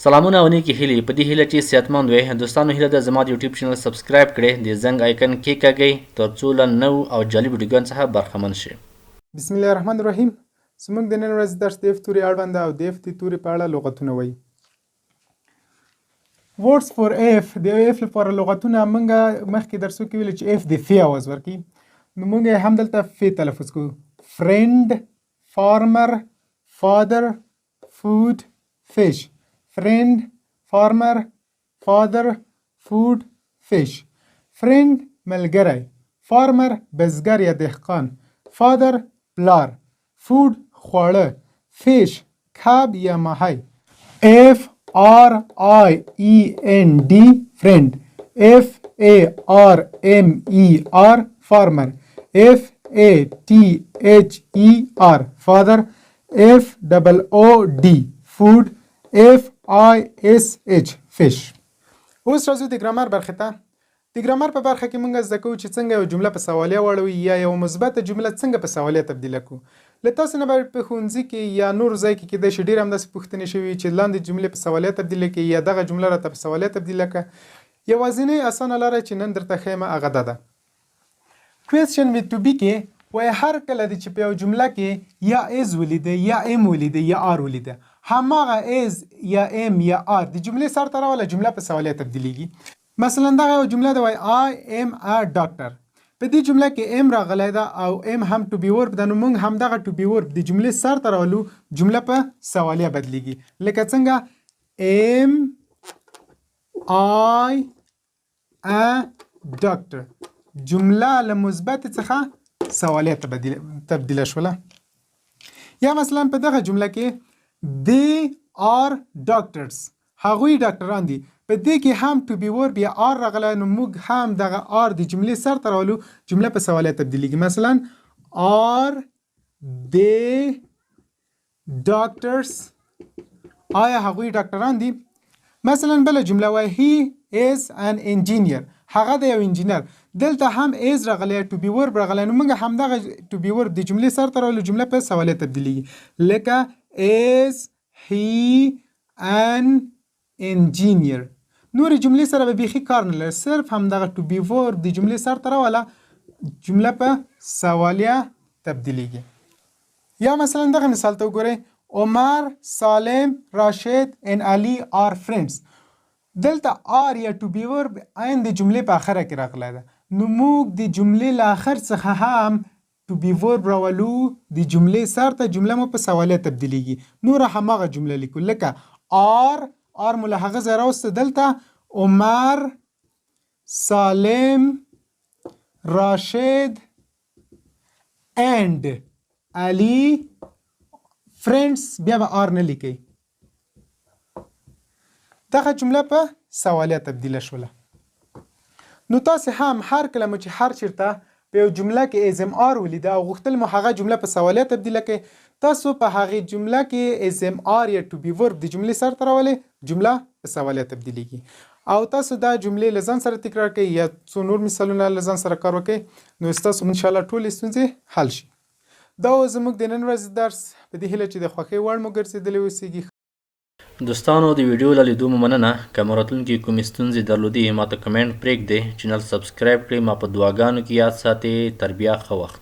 سلامونه او نیکی هیلې په دې هیله چې صحتمند وئ. دوستانو هیله ده زما د یوټیوب چینل سبسکرایب کړئ، د زنګ آیکن کېکاږئ ترڅو له نوو او جالب ویډیوګانو څخه برخمن شئ. بسم الله الرحمن الرحیم. زموږ د نن ورځې درس د اف توري اړوند او د اف د توري په اړه لغتونه وایي. words for f د اف لپاره لغتونه موږ مخکې درسو کې ویل چې اف د فی اواز ورکړي، نو موږ هم دلته فی تلفظ کوو. friend، farmer، father، food، fish. friend، farmer، father، food، fish. friend ملګری، farmer بزګر یا دهقان، father پلار، food خواړه، fish کب یا ماهی. FRIEND friend، FARMER farmer، FATHER father، FOOD food، FISH fish. اوس راځو د ګرامر برخې ته. د ګرامر په برخه کې موږ زده کوو چې څنګه یو جمله په سوالیه واړوي یا یو مثبته جمله څنګه په سوالیه تبدیله کړو. له تاسو نه به په ښوونځي کې یا نور ځای کې کیدای شي ډېر همداسې پوښتنې شوي چې لاندې جملې په سوالیه تبدیله کړي یا دغه جمله راته په سوالیه تبدیله کړه. یوازینۍ اسانه لاره چې نن درته ښیم هغه دا ده. کوېسچن ویت ټو بي کې وایي هر کله چې په یو جمله کې یا از ولیده یا ام ولیده یا آر ولیده، هماغه از یا ام یا آر د جملې سر ته راوله جمله په سوالیه تبدیلیږي. مثلا دغه یو جمله ده وایي I am a doctor. په دې جمله کې ام راغلی ده او ام هم ټو بی ورب ده، نو موږ هم دغه ټو بی ورب د جملې سر ته راولو جمله په سوالیه بدلیږي. لکه څنګه am I a doctor، جمله له مثبت څخه سوالیه تبدیله شوله. یا مثلا په دغه جمله کې they are doctors، هغوی ډاکټران دي. په دې کې هم ټو بی ورب یا آر راغلی، نو موږ هم دغه آر د جملې سر ته راولو جمله په سوالیه تبدیلیږي. مثلا are they doctors، آیا هغوی ډاکټران دي. مثلا بله جمله وایي he is an engineer، هغه د یو انجینر. دلته هم is راغلی، ټو بی ورب راغلی، نو موږ هم دغه ټو بی ورب د جملې سر ته راولو جمله په سوالیه تبدیلیږي. لکه is he an engineer. نورې جملې سره به بیخي کار نه لري، صرف هم دغه ټو بی ورب د جملې سر ته راوله جمله په سوالیه تبدیلیږي. یا مثلا دغه مثال ته وګورئ عمر، سالم، راشد and علي are friends. دلته آر یا ټو بی ورب عین د جملې په آخره کې راغلی ده، نو موږ د جملې له آخر څخه هم ټو بی ورب راولو د جملې سر ته جمله مو په سوالیه تبدیلیږي. نور هماغه جمله لیکو لکه آر مو له هغه ځای راوسته، دلته عمر، سالم، راشد and علي فرینډز، بیا به آر نه لیکئ. دغه جمله په سوالیه تبدیله شوله. نو تاسې هم هر کله مو چې هر چېرته په یو جمله کې از ام آر ولیده او غوښتل مو هغه جمله په سوالیه تبدیله کړئ، تاسو په هغې جمله کې از ام آر یا ټو بی ورب د جملې سر ته راولئ جمله په سوالیه تبدیلیږي. او تاسو دا جملې له ځان سره تکرار کړئ یا څو نور مثالونه له ځان سره کار وکړئ، نو ستاسو انشاءالله ټولې ستونزې حل شي. دا زموږ د نن ورځې درس په دې هیله چې د خوښۍ وړ مو ګرځېدلی اوسیږي. دوستانو د ویډیو له لیدو مو مننه. که مو راتلونکي کومې ستونزې درلودې ما ته کمنټ پرېږدئ، چینل سبسکرایب کړئ، ما په دعاګانو کې یاد ساتئ. تر بیا ښه وخت.